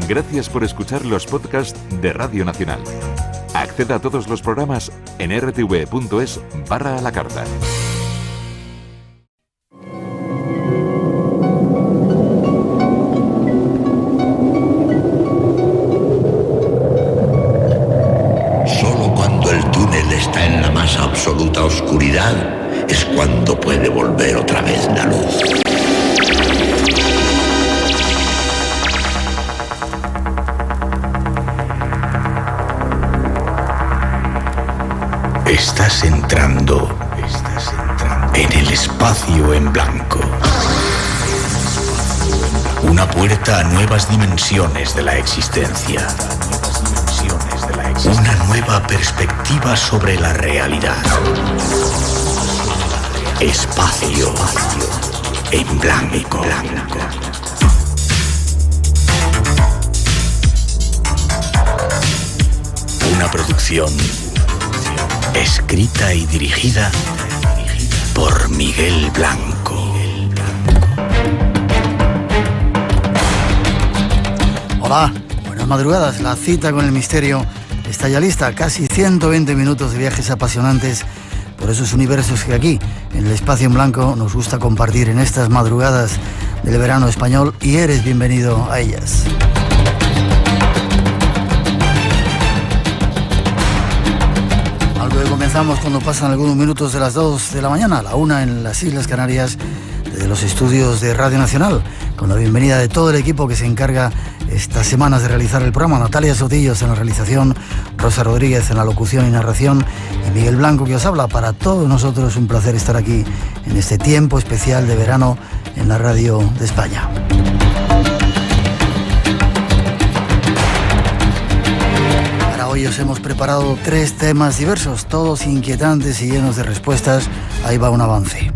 Gracias por escuchar los podcasts de Radio Nacional. Acceda a todos los programas en rtv.es/a la carta. Solo cuando el túnel está en la más absoluta oscuridad es cuando puede volver otra vez la luz. Estás entrando en el espacio en blanco. Una puerta a nuevas dimensiones de la existencia. Una nueva perspectiva sobre la realidad. Espacio en blanco. Una producción escrita y dirigida por Miguel Blanco. Hola, buenas madrugadas. La cita con el misterio está ya lista. Casi 120 minutos de viajes apasionantes por esos universos que aquí, en el espacio en blanco, nos gusta compartir en estas madrugadas del verano español, y eres bienvenido a ellas. Comenzamos cuando pasan algunos minutos de las 2 de la mañana, a la 1 en las Islas Canarias, desde los estudios de Radio Nacional, con la bienvenida de todo el equipo que se encarga estas semanas de realizar el programa. Natalia Sotillos en la realización, Rosa Rodríguez en la locución y narración, y Miguel Blanco que os habla. Para todos nosotros un placer estar aquí en este tiempo especial de verano en la radio de España. Hoy os hemos preparado 3 temas diversos, todos inquietantes y llenos de respuestas. Ahí va un avance.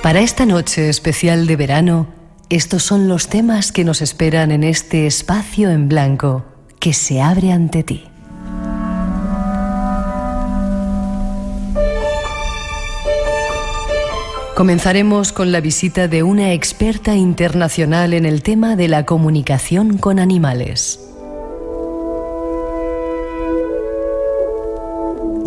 Para esta noche especial de verano, estos son los temas que nos esperan en este espacio en blanco que se abre ante ti. Comenzaremos con la visita de una experta internacional en el tema de la comunicación con animales.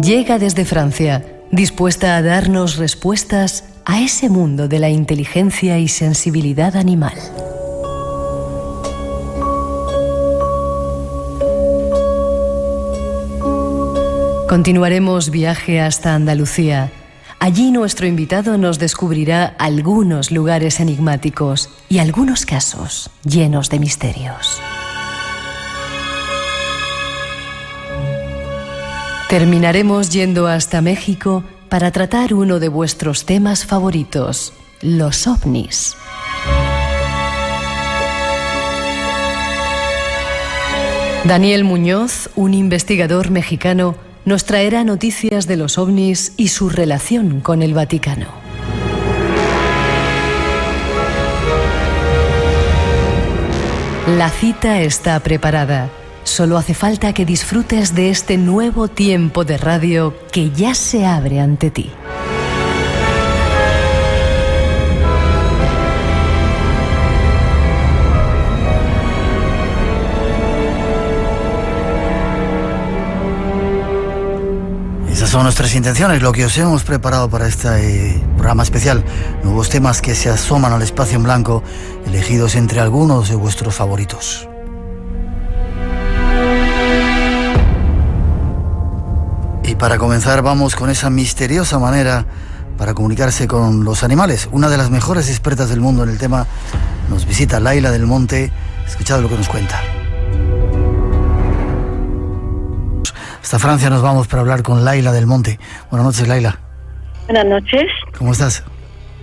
Llega desde Francia, dispuesta a darnos respuestas a ese mundo de la inteligencia y sensibilidad animal. Continuaremos viaje hasta Andalucía. Allí nuestro invitado nos descubrirá algunos lugares enigmáticos y algunos casos llenos de misterios. Terminaremos yendo hasta México para tratar uno de vuestros temas favoritos, los ovnis. Daniel Muñoz, un investigador mexicano, nos traerá noticias de los ovnis y su relación con el Vaticano. La cita está preparada. Solo hace falta que disfrutes de este nuevo tiempo de radio que ya se abre ante ti. Esas son nuestras intenciones, lo que os hemos preparado para este programa especial. Nuevos temas que se asoman al espacio en blanco, elegidos entre algunos de vuestros favoritos. Y para comenzar vamos con esa misteriosa manera para comunicarse con los animales. Una de las mejores expertas del mundo en el tema nos visita, Laila del Monte. Escuchad lo que nos cuenta. Hasta Francia nos vamos para hablar con Laila del Monte. Buenas noches, Laila. Buenas noches. ¿Cómo estás?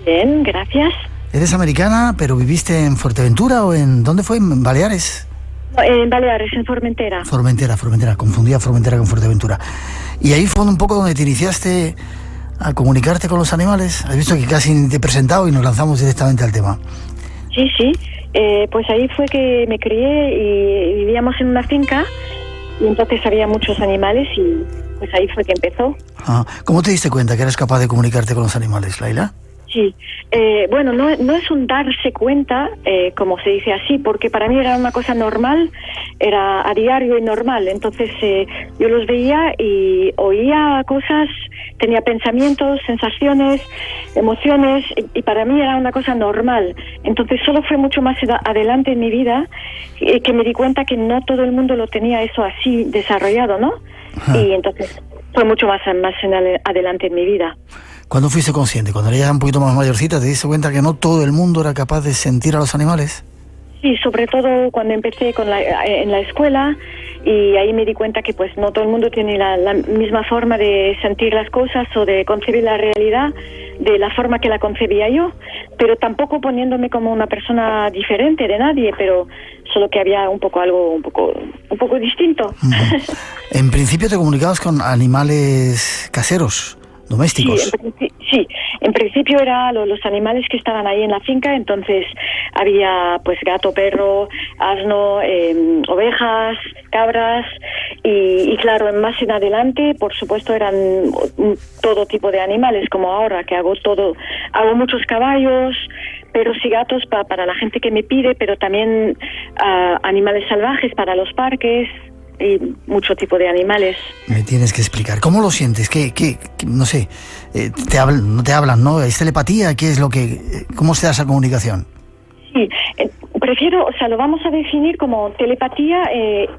Bien, gracias. ¿Eres americana, pero viviste en Fuerteventura o en... ¿Dónde fue? ¿En Baleares? No, en Baleares, en Formentera. Formentera. Confundía Formentera con Fuerteventura. Y ahí fue un poco donde te iniciaste a comunicarte con los animales. Has visto que casi ni te he presentado y nos lanzamos directamente al tema. Sí. Pues ahí fue que me crié y vivíamos en una finca y entonces había muchos animales y pues ahí fue que empezó. ¿Cómo te diste cuenta que eras capaz de comunicarte con los animales, Laila? Sí, bueno, no es un darse cuenta, como se dice así, porque para mí era una cosa normal, era a diario y normal. Entonces yo los veía y oía cosas, tenía pensamientos, sensaciones, emociones, y para mí era una cosa normal. Entonces solo fue mucho más adelante en mi vida que me di cuenta que no todo el mundo lo tenía eso así desarrollado, ¿no? Y entonces fue mucho más adelante en mi vida. ¿Cuándo fuiste consciente? ¿Cuando eras un poquito más mayorcita te diste cuenta que no todo el mundo era capaz de sentir a los animales? Sí, sobre todo cuando empecé en la escuela, y ahí me di cuenta que pues no todo el mundo tiene la misma forma de sentir las cosas o de concebir la realidad de la forma que la concebía yo, pero tampoco poniéndome como una persona diferente de nadie, pero solo que había un poco distinto. En principio te comunicabas con animales caseros, domésticos. Sí, en principio eran los animales que estaban ahí en la finca. Entonces había pues gato, perro, asno, ovejas, cabras y claro, más en adelante por supuesto eran todo tipo de animales, como ahora que hago muchos caballos, perros y gatos para la gente que me pide, pero también animales salvajes para los parques y mucho tipo de animales. Me tienes que explicar. ¿Cómo lo sientes? ¿Qué no sé, no te hablan, ¿no? ¿Es telepatía? ¿Qué es lo que, cómo se da esa comunicación? Sí, prefiero, lo vamos a definir como telepatía,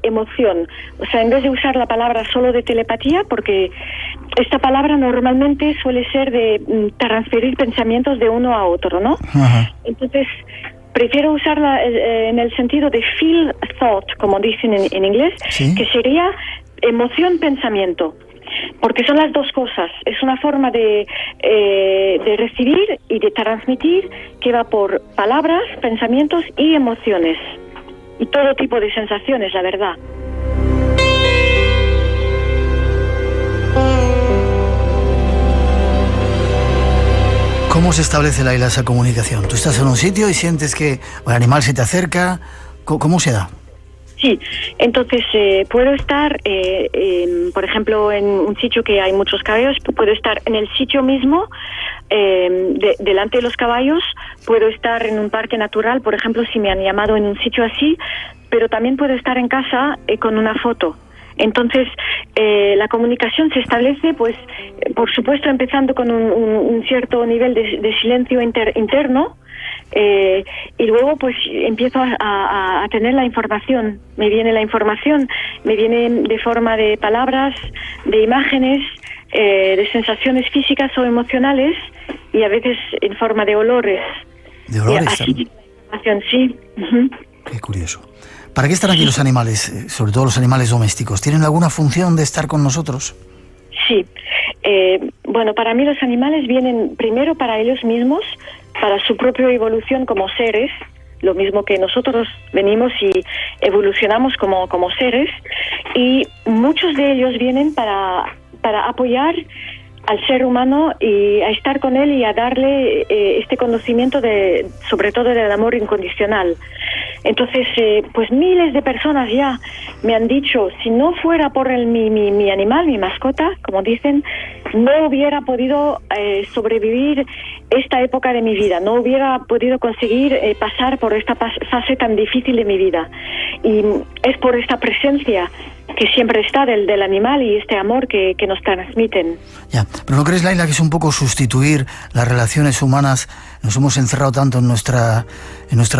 emoción. En vez de usar la palabra solo de telepatía, porque esta palabra normalmente suele ser de transferir pensamientos de uno a otro, ¿no? Ajá. Entonces, prefiero usarla en el sentido de feel thought, como dicen en inglés, ¿sí? Que sería emoción-pensamiento. Porque son las dos cosas. Es una forma de recibir y de transmitir que va por palabras, pensamientos y emociones. Y todo tipo de sensaciones, la verdad. ¿Cómo se establece, Laila, esa comunicación? Tú estás en un sitio y sientes que el animal se te acerca. ¿Cómo se da? Sí, entonces puedo estar, por ejemplo, en un sitio que hay muchos caballos, puedo estar en el sitio mismo, delante de los caballos, puedo estar en un parque natural, por ejemplo, si me han llamado en un sitio así, pero también puedo estar en casa con una foto. Entonces, la comunicación se establece, pues, por supuesto, empezando con un cierto nivel de silencio interno, y luego, pues, empiezo a tener la información. Me viene la información, me viene de forma de palabras, de imágenes, de sensaciones físicas o emocionales, y a veces en forma de olores. ¿De olores? Así, la información, sí. Uh-huh. Qué curioso. ¿Para qué están aquí los animales, sobre todo los animales domésticos? ¿Tienen alguna función de estar con nosotros? Sí. Bueno, para mí los animales vienen primero para ellos mismos, para su propia evolución como seres, lo mismo que nosotros venimos y evolucionamos como seres, y muchos de ellos vienen para apoyar al ser humano y a estar con él y a darle este conocimiento sobre todo del amor incondicional. Entonces, pues miles de personas ya me han dicho, si no fuera por mi animal, mi mascota, como dicen, no hubiera podido sobrevivir esta época de mi vida, no hubiera podido conseguir pasar por esta fase tan difícil de mi vida. Y es por esta presencia que siempre está del animal y este amor que nos transmiten. Ya, pero ¿no crees, Laila, que es un poco sustituir las relaciones humanas? Nos hemos encerrado tanto en nuestra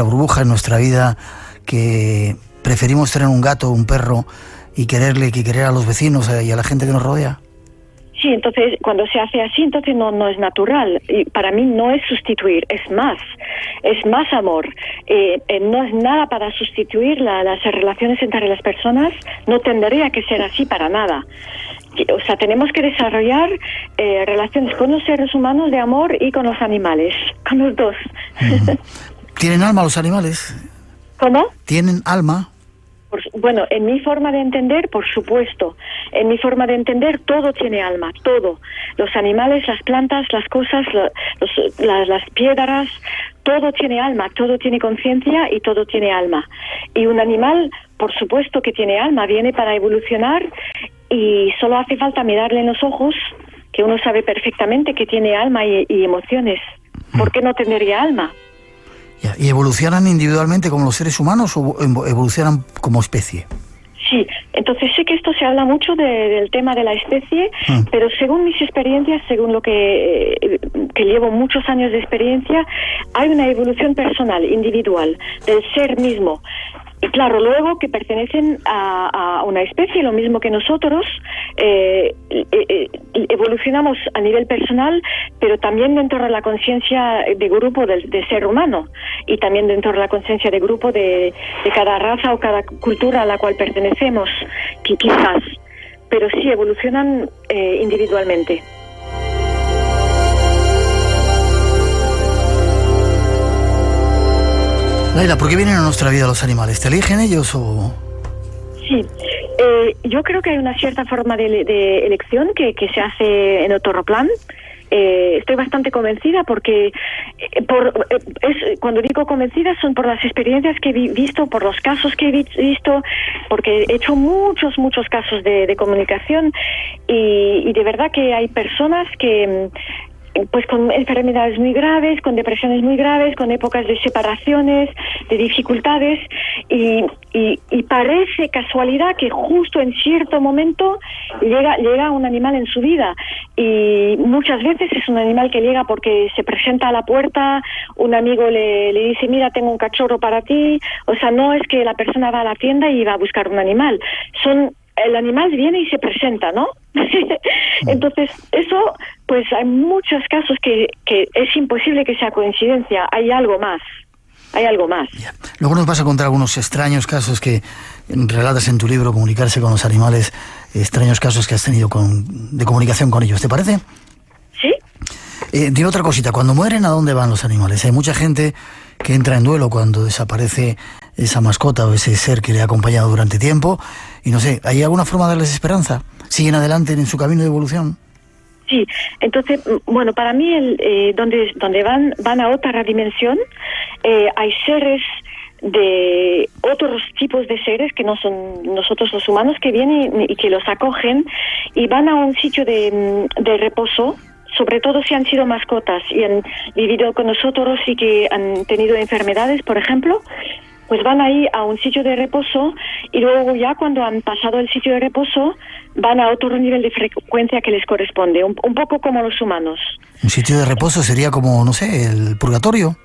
burbuja, en nuestra vida, que preferimos tener un gato o un perro y quererle que querer a los vecinos y a la gente que nos rodea. Sí, entonces cuando se hace así, entonces no es natural. Y para mí no es sustituir, es más amor. No es nada para sustituir las relaciones entre las personas, no tendría que ser así para nada. O sea, tenemos que desarrollar relaciones con los seres humanos de amor y con los animales, con los dos. ¿Tienen alma los animales? ¿Cómo? ¿Tienen alma? Bueno, en mi forma de entender, por supuesto. En mi forma de entender, todo tiene alma, todo. Los animales, las plantas, las cosas, las piedras, todo tiene alma, todo tiene conciencia y todo tiene alma. Y un animal por supuesto que tiene alma, viene para evolucionar y solo hace falta mirarle en los ojos, que uno sabe perfectamente que tiene alma y emociones. ¿Por qué no tendría alma? ¿Y evolucionan individualmente como los seres humanos o evolucionan como especie? Sí, entonces sé que esto se habla mucho del tema de la especie, pero según mis experiencias, según lo que llevo muchos años de experiencia, hay una evolución personal, individual, del ser mismo. Y claro, luego que pertenecen a una especie, lo mismo que nosotros, evolucionamos a nivel personal, pero también dentro de la conciencia de grupo del ser humano, y también dentro de la conciencia de grupo de cada raza o cada cultura a la cual pertenecemos, quizás, pero sí evolucionan individualmente. Laila, ¿por qué vienen a nuestra vida los animales? ¿Te eligen ellos o...? Sí, yo creo que hay una cierta forma de elección que se hace en otro plan. Estoy bastante convencida porque cuando digo convencida son por las experiencias que he visto, por los casos que he visto, porque he hecho muchos casos de comunicación y de verdad que hay personas que pues con enfermedades muy graves, con depresiones muy graves, con épocas de separaciones, de dificultades, y parece casualidad que justo en cierto momento llega un animal en su vida, y muchas veces es un animal que llega porque se presenta a la puerta, un amigo le dice, mira, tengo un cachorro para ti, o sea, no es que la persona va a la tienda y va a buscar un animal, el animal viene y se presenta, ¿no? Entonces, eso, pues hay muchos casos que es imposible que sea coincidencia, hay algo más. Yeah. Luego nos vas a contar algunos extraños casos que relatas en tu libro, Comunicarse con los animales, extraños casos que has tenido de comunicación con ellos, ¿te parece? Sí. Dime otra cosita, cuando mueren, ¿a dónde van los animales? Hay mucha gente que entra en duelo cuando desaparece esa mascota o ese ser que le ha acompañado durante tiempo, y no sé, ¿hay alguna forma de darles esperanza? ¿Siguen adelante en su camino de evolución? Sí, entonces, bueno, para mí donde van a otra dimensión, hay seres de otros tipos de seres que no son nosotros los humanos, que vienen y que los acogen y van a un sitio de reposo, sobre todo si han sido mascotas y han vivido con nosotros y que han tenido enfermedades, por ejemplo, pues van ahí a un sitio de reposo y luego ya cuando han pasado el sitio de reposo van a otro nivel de frecuencia que les corresponde, un poco como los humanos. ¿Un sitio de reposo sería como, no sé, el purgatorio?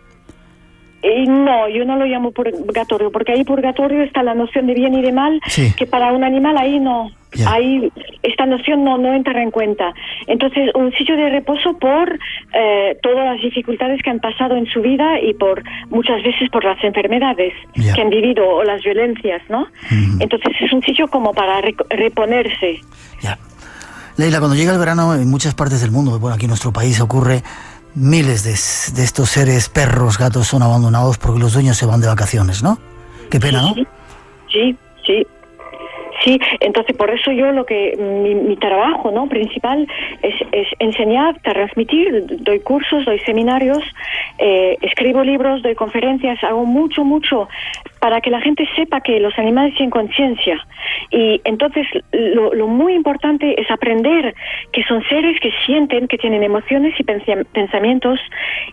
No, yo no lo llamo purgatorio, porque ahí purgatorio está la noción de bien y de mal, sí, que para un animal ahí no, ahí esta noción no entra en cuenta. Entonces, un sitio de reposo por todas las dificultades que han pasado en su vida y por muchas veces por las enfermedades que han vivido o las violencias, ¿no? Entonces es un sitio como para reponerse. Leila, cuando llega el verano en muchas partes del mundo, bueno, aquí en nuestro país ocurre, miles de estos seres, perros, gatos, son abandonados porque los dueños se van de vacaciones, ¿no? Qué pena, ¿no? Sí, entonces por eso yo mi trabajo, ¿no?, principal es enseñar, transmitir, doy cursos, doy seminarios, escribo libros, doy conferencias, hago mucho para que la gente sepa que los animales tienen conciencia. Y entonces lo muy importante es aprender que son seres que sienten, que tienen emociones y pensamientos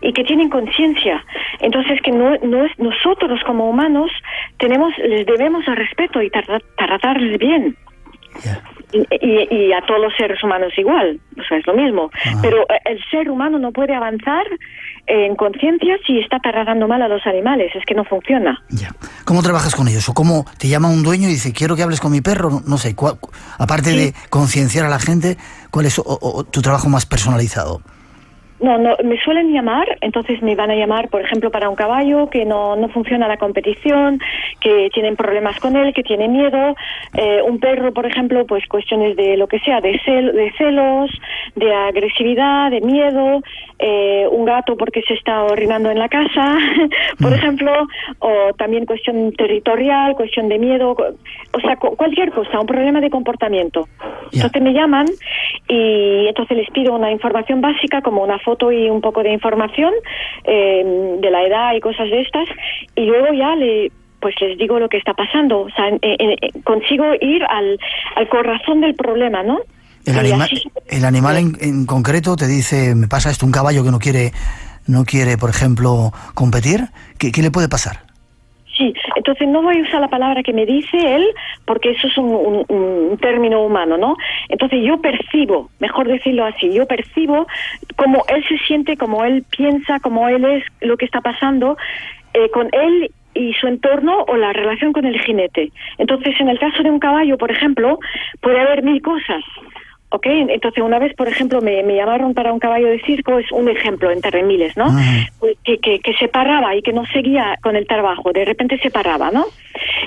y que tienen conciencia. Entonces que no es nosotros como humanos les debemos el respeto y tratarles bien. Y a todos los seres humanos igual, o sea, es lo mismo. Pero el ser humano no puede avanzar en conciencia si está tratando mal a los animales, es que no funciona. ¿Cómo trabajas con ellos? ¿O cómo te llama un dueño y dice, quiero que hables con mi perro? No sé, aparte de concienciar a la gente, ¿cuál es tu trabajo más personalizado? No, me suelen llamar, entonces me van a llamar, por ejemplo, para un caballo que no funciona la competición, que tienen problemas con él, que tiene miedo, un perro, por ejemplo, pues cuestiones de lo que sea, de celos, de agresividad, de miedo, un gato porque se está orinando en la casa, por ejemplo, o también cuestión territorial, cuestión de miedo, o sea, cualquier cosa, un problema de comportamiento. Entonces me llaman y entonces les pido una información básica como una foto y un poco de información de la edad y cosas de estas, y luego ya pues les digo lo que está pasando. O sea, consigo ir al corazón del problema, ¿no? El animal en concreto te dice, me pasa esto, un caballo que no quiere, por ejemplo, competir. ¿Qué le puede pasar? Sí, entonces no voy a usar la palabra que me dice él, porque eso es un término humano, ¿no? Entonces yo percibo, mejor decirlo así, yo percibo cómo él se siente, cómo él piensa, cómo él es, lo que está pasando con él y su entorno o la relación con el jinete. Entonces, en el caso de un caballo, por ejemplo, puede haber 1000 cosas. ¿Ok? Entonces, una vez, por ejemplo, me llamaron para un caballo de circo, es un ejemplo entre miles, ¿no? Pues que se paraba y que no seguía con el trabajo, de repente se paraba, ¿no?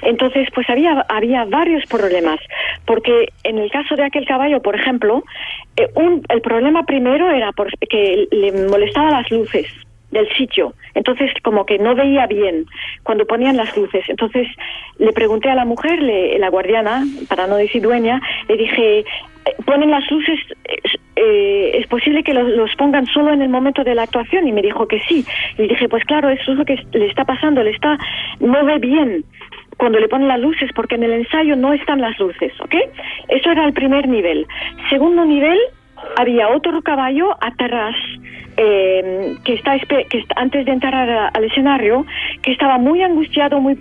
Entonces, pues había varios problemas, porque en el caso de aquel caballo, por ejemplo, el problema primero era que le molestaban las luces del sitio, entonces como que no veía bien cuando ponían las luces. Entonces le pregunté a la mujer, la guardiana, para no decir dueña, le dije, ¿ponen las luces? ¿Es posible que los pongan solo en el momento de la actuación? Y me dijo que sí. Y dije, pues claro, eso es lo que le está pasando, no ve bien cuando le ponen las luces, porque en el ensayo no están las luces, ¿ok? Eso era el primer nivel. Segundo nivel, había otro caballo atrás, que está antes de entrar al escenario, que estaba muy angustiado, muy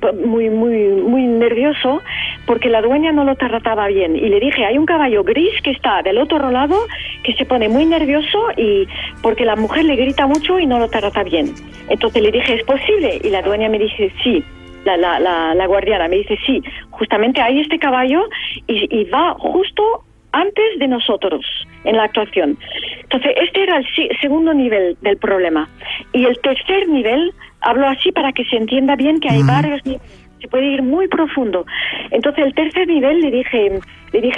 nervioso, porque la dueña no lo trataba bien. Y le dije, hay un caballo gris que está del otro lado, que se pone muy nervioso y porque la mujer le grita mucho y no lo trata bien. Entonces le dije, ¿es posible? Y la dueña me dice, sí. La guardiana me dice, sí, justamente hay este caballo y va justo antes de nosotros en la actuación. Entonces, este era el segundo nivel del problema. Y el tercer nivel, hablo así para que se entienda bien que hay varios niveles, se puede ir muy profundo. Entonces, el tercer nivel le dije,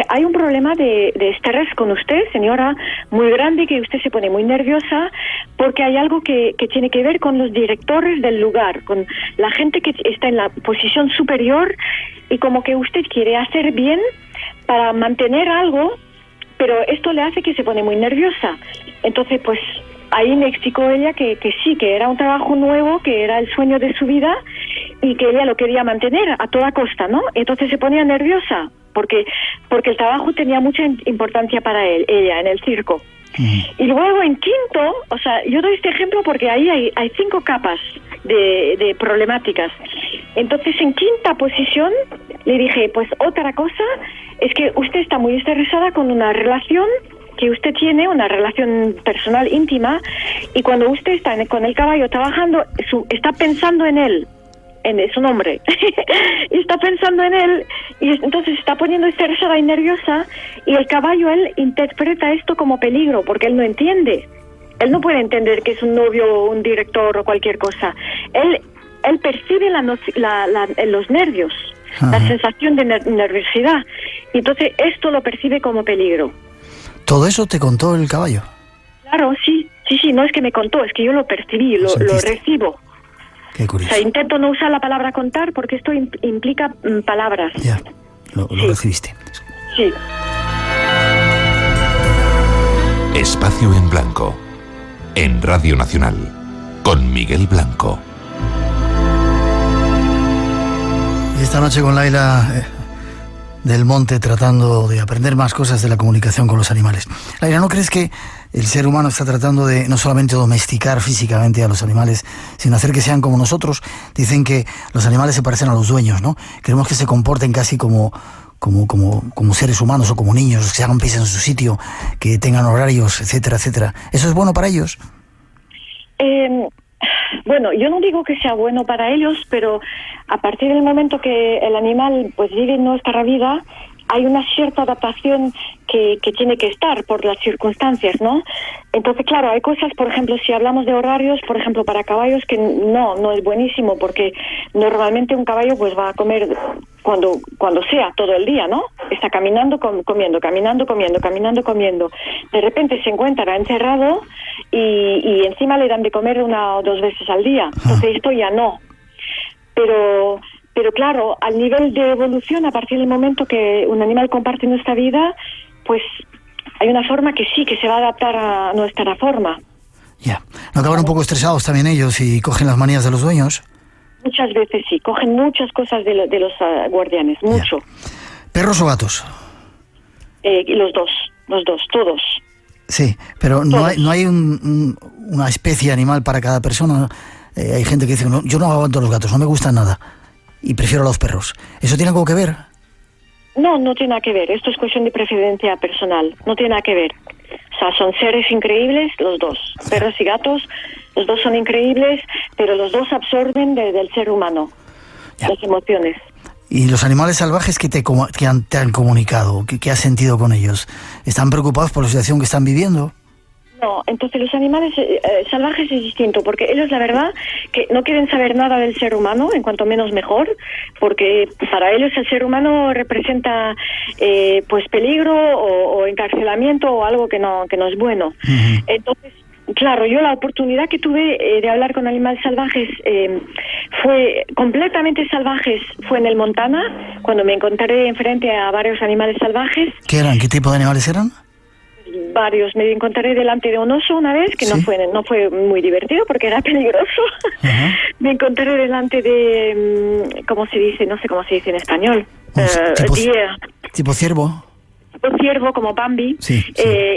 hay un problema de estrés con usted, señora, muy grande, que usted se pone muy nerviosa, porque hay algo que tiene que ver con los directores del lugar, con la gente que está en la posición superior, y como que usted quiere hacer bien para mantener algo, pero esto le hace que se pone muy nerviosa. Entonces, pues, ahí me explicó ella que sí, que era un trabajo nuevo, que era el sueño de su vida y que ella lo quería mantener a toda costa, ¿no? Entonces se ponía nerviosa porque el trabajo tenía mucha importancia para ella en el circo. Y luego en quinto, o sea, yo doy este ejemplo porque ahí hay 5 capas de problemáticas. Entonces, en quinta posición le dije, pues otra cosa es que usted está muy estresada con una relación que usted tiene, una relación personal íntima, y cuando usted está con el caballo trabajando, está pensando en él, en su nombre, y está pensando en él, y entonces se está poniendo estresada y nerviosa, y el caballo, él interpreta esto como peligro, porque él no entiende. Él no puede entender que es un novio, un director o cualquier cosa. Él percibe los nervios, la sensación de nerviosidad, y entonces esto lo percibe como peligro. ¿Todo eso te contó el caballo? Claro, sí, no es que me contó, es que yo lo percibí, lo recibo. Qué curioso. O sea, intento no usar la palabra contar porque esto implica palabras. Ya, lo recibiste. Sí. Espacio en Blanco, en Radio Nacional, con Miguel Blanco. Y esta noche con Laila del Monte, tratando de aprender más cosas de la comunicación con los animales. Laila, ¿no crees que el ser humano está tratando de no solamente domesticar físicamente a los animales, sino hacer que sean como nosotros? Dicen que los animales se parecen a los dueños, ¿no? Queremos que se comporten casi como seres humanos o como niños, que se hagan pies en su sitio, que tengan horarios, etcétera, etcétera. ¿Eso es bueno para ellos? Bueno, yo no digo que sea bueno para ellos, pero a partir del momento que el animal pues vive en nuestra vida, hay una cierta adaptación que tiene que estar por las circunstancias, ¿no? Entonces, claro, hay cosas, por ejemplo, si hablamos de horarios, por ejemplo, para caballos, que no es buenísimo, porque normalmente un caballo pues va a comer cuando sea, todo el día, ¿no? Está caminando, comiendo, caminando, comiendo, caminando, comiendo. De repente se encuentra encerrado y encima le dan de comer 1 o 2 veces al día. Entonces esto ya no. Pero claro, al nivel de evolución, a partir del momento que un animal comparte nuestra vida, pues hay una forma que sí, que se va a adaptar a nuestra forma. Ya. ¿No acaban un poco estresados también ellos y cogen las manías de los dueños? Muchas veces sí, cogen muchas cosas de los guardianes, mucho. ¿Perros o gatos? Los dos, todos. Sí, pero no hay una especie animal para cada persona. Hay gente que dice, no, yo no aguanto los gatos, no me gustan nada y prefiero a los perros. ¿Eso tiene algo que ver? No tiene nada que ver. Esto es cuestión de preferencia personal. No tiene nada que ver. O sea, son seres increíbles los dos. Perros y gatos, los dos son increíbles, pero los dos absorben del ser humano las emociones. ¿Y los animales salvajes que te han comunicado? ¿Qué has sentido con ellos? ¿Están preocupados por la situación que están viviendo? No, entonces los animales salvajes es distinto, porque ellos la verdad que no quieren saber nada del ser humano, en cuanto menos mejor, porque para ellos el ser humano representa pues peligro o encarcelamiento o algo que no es bueno. Uh-huh. Entonces, claro, yo la oportunidad que tuve de hablar con animales salvajes fue completamente salvajes, fue en el Montana, cuando me encontré enfrente a varios animales salvajes. ¿Qué eran? ¿Qué tipo de animales eran? Varios. Me encontré delante de un oso una vez, que ¿sí? no fue muy divertido porque era peligroso. Uh-huh. Me encontré delante de, ¿cómo se dice? No sé cómo se dice en español. ¿Tipo ciervo? Tipo ciervo, como Bambi. Sí.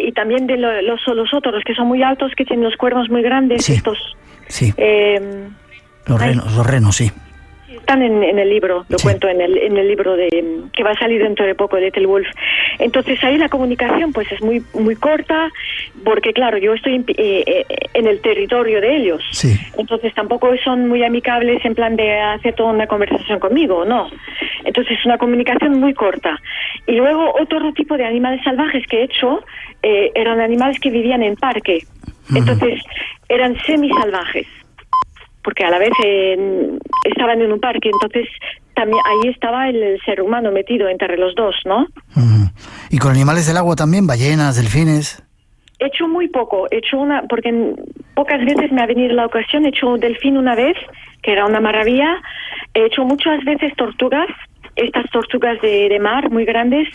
Y también de los otros, que son muy altos, que tienen los cuernos muy grandes. Sí. Estos. Sí. Los renos, sí. Están en el libro, lo cuento en el libro que va a salir dentro de poco, Little Wolf. Entonces ahí la comunicación pues es muy muy corta, porque claro, yo estoy en el territorio de ellos. Sí. Entonces tampoco son muy amigables en plan de hacer toda una conversación conmigo, no. Entonces es una comunicación muy corta. Y luego otro tipo de animales salvajes que he hecho eran animales que vivían en parque. Entonces eran semisalvajes, porque a la vez estaban en un parque, entonces también ahí estaba el ser humano metido entre los dos, ¿no? Uh-huh. ¿Y con animales del agua también? ¿Ballenas, delfines? He hecho muy poco, porque pocas veces me ha venido la ocasión. He hecho un delfín una vez, que era una maravilla. He hecho muchas veces tortugas, estas tortugas de mar muy grandes,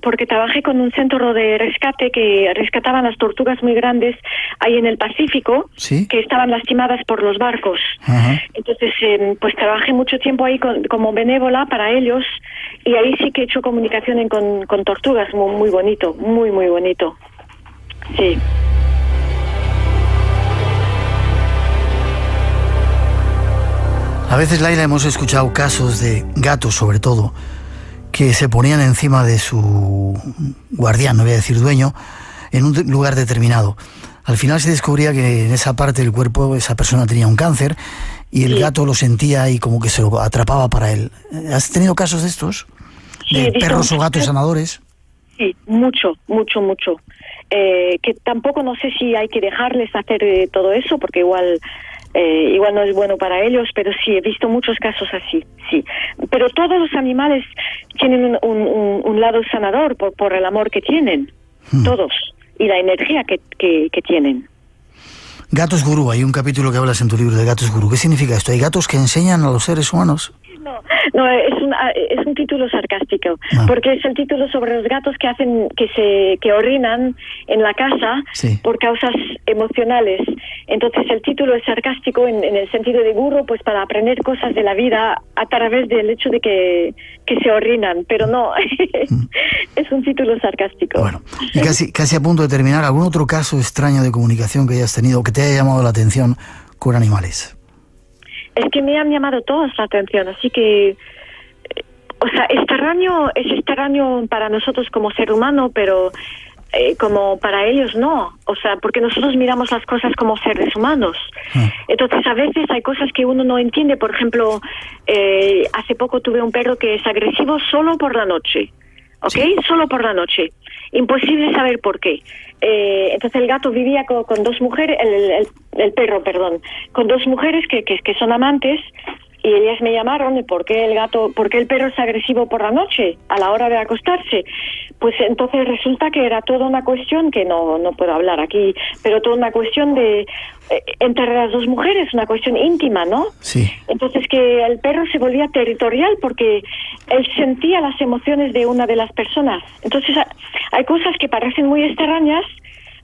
porque trabajé con un centro de rescate que rescataban las tortugas muy grandes ahí en el Pacífico, ¿sí? Que estaban lastimadas por los barcos. Uh-huh. Entonces, pues trabajé mucho tiempo ahí como benévola para ellos, y ahí sí que he hecho comunicación con tortugas, muy, muy bonito, muy, muy bonito. Sí. A veces, Laila, hemos escuchado casos de gatos, sobre todo, que se ponían encima de su guardián, no voy a decir dueño, en un lugar determinado. Al final se descubría que en esa parte del cuerpo esa persona tenía un cáncer y el gato lo sentía y como que se lo atrapaba para él. ¿Has tenido casos de estos? ¿De perros o gatos sanadores? Sí, mucho. Que tampoco no sé si hay que dejarles hacer todo eso, porque igual no es bueno para ellos, pero sí, he visto muchos casos así, sí. Pero todos los animales tienen un lado sanador por el amor que tienen, todos, y la energía que tienen. Gatos gurú, hay un capítulo que hablas en tu libro de gatos gurú. ¿Qué significa esto? ¿Hay gatos que enseñan a los seres humanos? No, es un título sarcástico, porque es el título sobre los gatos que hacen que orinan en la casa, sí, por causas emocionales. Entonces el título es sarcástico en el sentido de gurú, pues para aprender cosas de la vida a través del hecho de que se orinan, pero no, es un título sarcástico. Bueno, y casi a punto de terminar, ¿algún otro caso extraño de comunicación que hayas tenido, que te haya llamado la atención con animales? Es que me han llamado todos la atención, así que, o sea, es extraño para nosotros como ser humano, pero como para ellos no, o sea, porque nosotros miramos las cosas como seres humanos. Entonces a veces hay cosas que uno no entiende. Por ejemplo, hace poco tuve un perro que es agresivo solo por la noche, ¿ok? Sí. Solo por la noche. Imposible saber por qué. Entonces el gato vivía con dos mujeres, el perro, con dos mujeres que son amantes, y ellas me llamaron, ¿por qué el perro es agresivo por la noche, a la hora de acostarse? Pues entonces resulta que era toda una cuestión, que no puedo hablar aquí, pero toda una cuestión de entre las dos mujeres, una cuestión íntima, ¿no? Sí. Entonces que el perro se volvía territorial porque él sentía las emociones de una de las personas. Entonces hay cosas que parecen muy extrañas,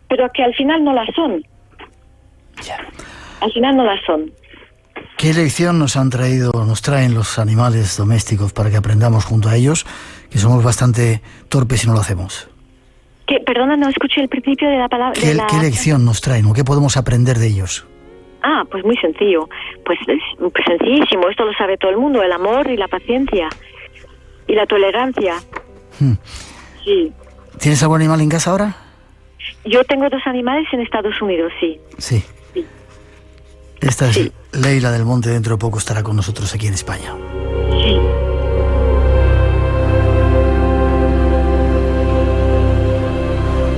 pero que al final no las son. Ya. Al final no las son. ¿Qué lección nos traen los animales domésticos para que aprendamos junto a ellos, que somos bastante torpes si no lo hacemos? Perdona, no escuché el principio de la palabra. ¿Qué lección nos traen o qué podemos aprender de ellos? Pues muy sencillo. Pues sencillísimo, esto lo sabe todo el mundo, el amor y la paciencia y la tolerancia. Sí. ¿Tienes algún animal en casa ahora? Yo tengo 2 animales en Estados Unidos, sí. Sí. Esta es Leila del Monte, dentro de poco estará con nosotros aquí en España. Sí.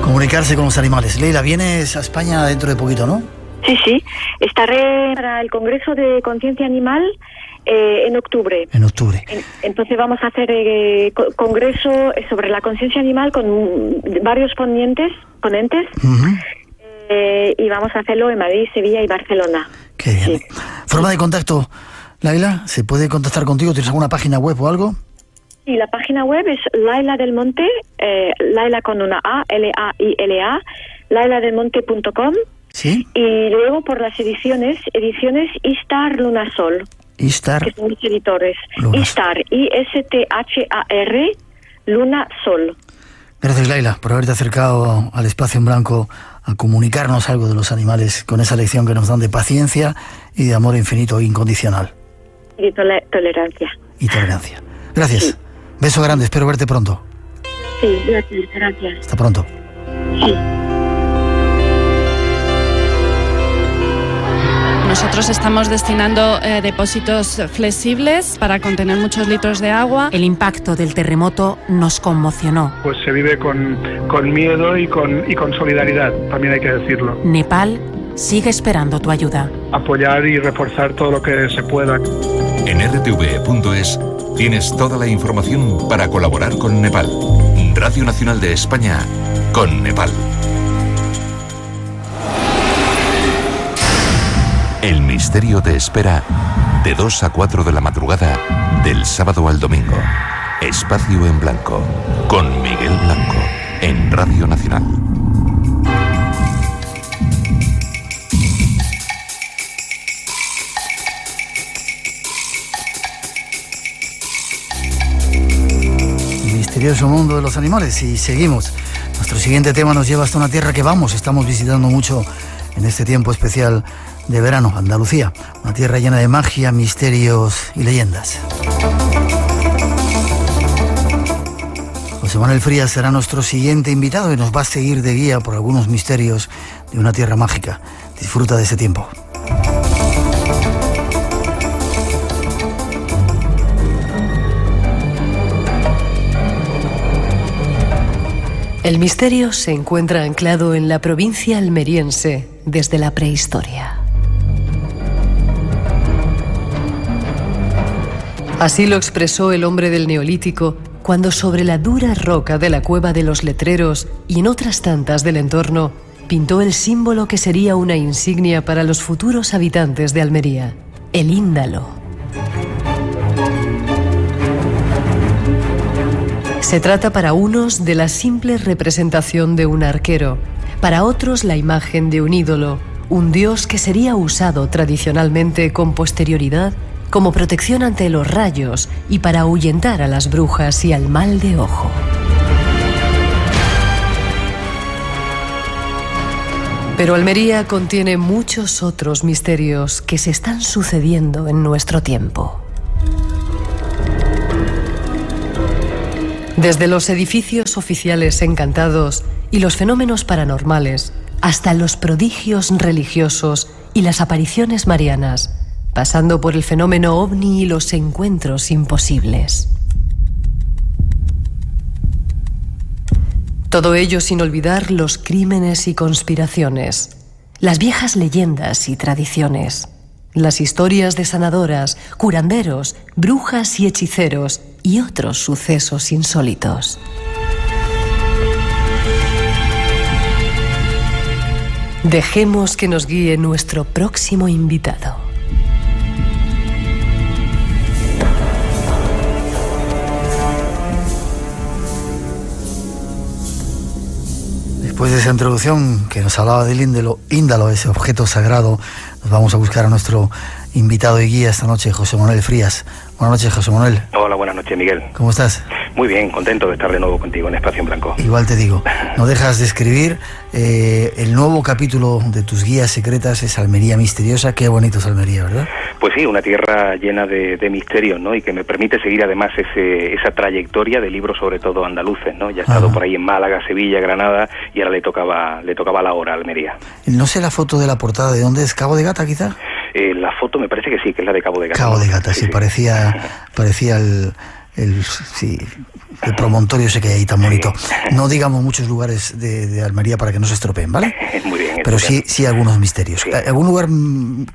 Comunicarse con los animales. Leila, vienes a España dentro de poquito, ¿no? Sí. Estaré para el Congreso de Conciencia Animal en octubre. En octubre. Entonces vamos a hacer congreso sobre la conciencia animal con varios ponentes. Uh-huh. Y vamos a hacerlo en Madrid, Sevilla y Barcelona. Qué bien. Sí. ¿Forma de contacto, Leila? ¿Se puede contactar contigo? ¿Tienes alguna página web o algo? Sí, la página web es Laila del Monte, Laila con una A, Laila, lailadelmonte.com. Sí. Y luego por las ediciones Istar Lunasol. Istar. Que son mis editores. Istar, Isthar, Lunasol. Gracias, Laila, por haberte acercado al espacio en blanco a comunicarnos algo de los animales con esa lección que nos dan de paciencia y de amor infinito e incondicional. Y de tolerancia. Y tolerancia. Gracias. Sí. Beso grande, espero verte pronto. Sí, gracias. Hasta pronto. Sí. Nosotros estamos destinando depósitos flexibles para contener muchos litros de agua. El impacto del terremoto nos conmocionó. Pues se vive con miedo y con solidaridad, también hay que decirlo. Nepal sigue esperando tu ayuda. Apoyar y reforzar todo lo que se pueda. En rtv.es tienes toda la información para colaborar con Nepal. Radio Nacional de España con Nepal. El misterio te espera de 2 a 4 de la madrugada del sábado al domingo. Espacio en Blanco con Miguel Blanco en Radio Nacional. El misterioso mundo de los animales, y seguimos. Nuestro siguiente tema nos lleva hasta una tierra que estamos visitando mucho en este tiempo especial de verano, Andalucía, una tierra llena de magia, misterios y leyendas. José Manuel Frías será nuestro siguiente invitado y nos va a seguir de guía por algunos misterios de una tierra mágica. Disfruta de ese tiempo. El misterio se encuentra anclado en la provincia almeriense desde la prehistoria. Así lo expresó el hombre del Neolítico cuando sobre la dura roca de la Cueva de los Letreros y en otras tantas del entorno pintó el símbolo que sería una insignia para los futuros habitantes de Almería, el índalo. Se trata para unos de la simple representación de un arquero, para otros la imagen de un ídolo, un dios que sería usado tradicionalmente con posterioridad como protección ante los rayos y para ahuyentar a las brujas y al mal de ojo. Pero Almería contiene muchos otros misterios que se están sucediendo en nuestro tiempo. Desde los edificios oficiales encantados y los fenómenos paranormales, hasta los prodigios religiosos y las apariciones marianas, pasando por el fenómeno ovni y los encuentros imposibles. Todo ello sin olvidar los crímenes y conspiraciones, las viejas leyendas y tradiciones, las historias de sanadoras, curanderos, brujas y hechiceros y otros sucesos insólitos. Dejemos que nos guíe nuestro próximo invitado. Después de esa introducción que nos hablaba del índalo, ese objeto sagrado, nos vamos a buscar a nuestro invitado y guía esta noche, José Manuel Frías. Buenas noches, José Manuel. Hola, buenas noches, Miguel. ¿Cómo estás? Muy bien, contento de estar de nuevo contigo en Espacio en Blanco. Igual te digo, no dejas de escribir. El nuevo capítulo de tus guías secretas es Almería Misteriosa. Qué bonito es Almería, ¿verdad? Pues sí, una tierra llena de misterios, ¿no? Y que me permite seguir además esa trayectoria de libros, sobre todo andaluces, ¿no? Ya he estado por ahí en Málaga, Sevilla, Granada, y ahora le tocaba la hora a Almería. No sé la foto de la portada, ¿de dónde es? ¿Cabo de Gata, quizá? La foto me parece que sí, que es la de Cabo de Gata. Cabo de Gata, sí. Parecía el promontorio ese que hay ahí tan bonito. No digamos muchos lugares de Almería para que no se estropeen, ¿vale? Muy bien. Pero sí algunos misterios. Sí. ¿Algún lugar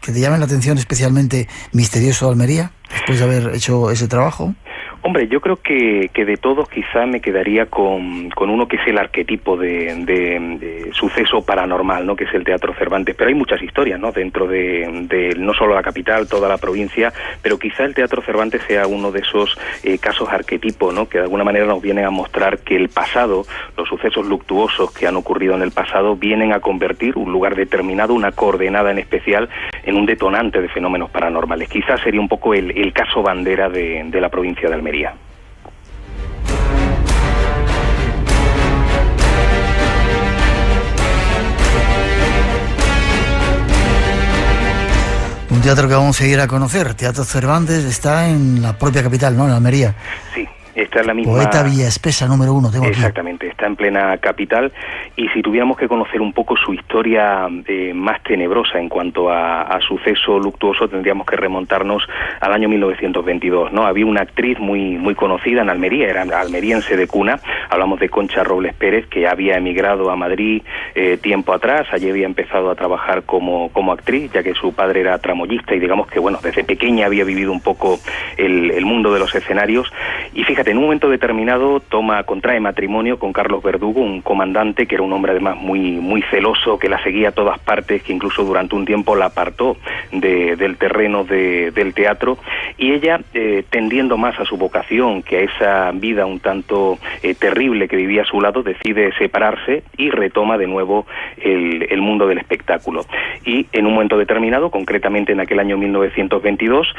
que te llame la atención especialmente misterioso de Almería, después de haber hecho ese trabajo? Hombre, yo creo que de todos quizá me quedaría con uno que es el arquetipo de suceso paranormal, ¿no? Que es el Teatro Cervantes. Pero hay muchas historias, ¿no? Dentro de no solo la capital, toda la provincia, pero quizá el Teatro Cervantes sea uno de esos casos arquetipo, ¿no? Que de alguna manera nos vienen a mostrar que el pasado, los sucesos luctuosos que han ocurrido en el pasado, vienen a convertir un lugar determinado, una coordenada en especial, en un detonante de fenómenos paranormales. Quizá sería un poco el caso bandera de la provincia de Almería. Un teatro que vamos a ir a conocer, Teatro Cervantes, está en la propia capital, ¿no? En Almería. Sí. Esta es la misma... Poeta Villaespesa, número 1, tengo aquí. Exactamente, está en plena capital, y si tuviéramos que conocer un poco su historia más tenebrosa en cuanto a suceso luctuoso, tendríamos que remontarnos al año 1922, ¿no? Había una actriz muy conocida en Almería, era almeriense de cuna, hablamos de Concha Robles Pérez, que había emigrado a Madrid tiempo atrás, allí había empezado a trabajar como actriz, ya que su padre era tramoyista, y digamos que, bueno, desde pequeña había vivido un poco el mundo de los escenarios, y fíjate, en un momento determinado contrae matrimonio con Carlos Verdugo, un comandante que era un hombre además muy celoso, que la seguía a todas partes, que incluso durante un tiempo la apartó del terreno del teatro, y ella, tendiendo más a su vocación que a esa vida un tanto terrible que vivía a su lado, decide separarse y retoma de nuevo el mundo del espectáculo. Y en un momento determinado, concretamente en aquel año 1922,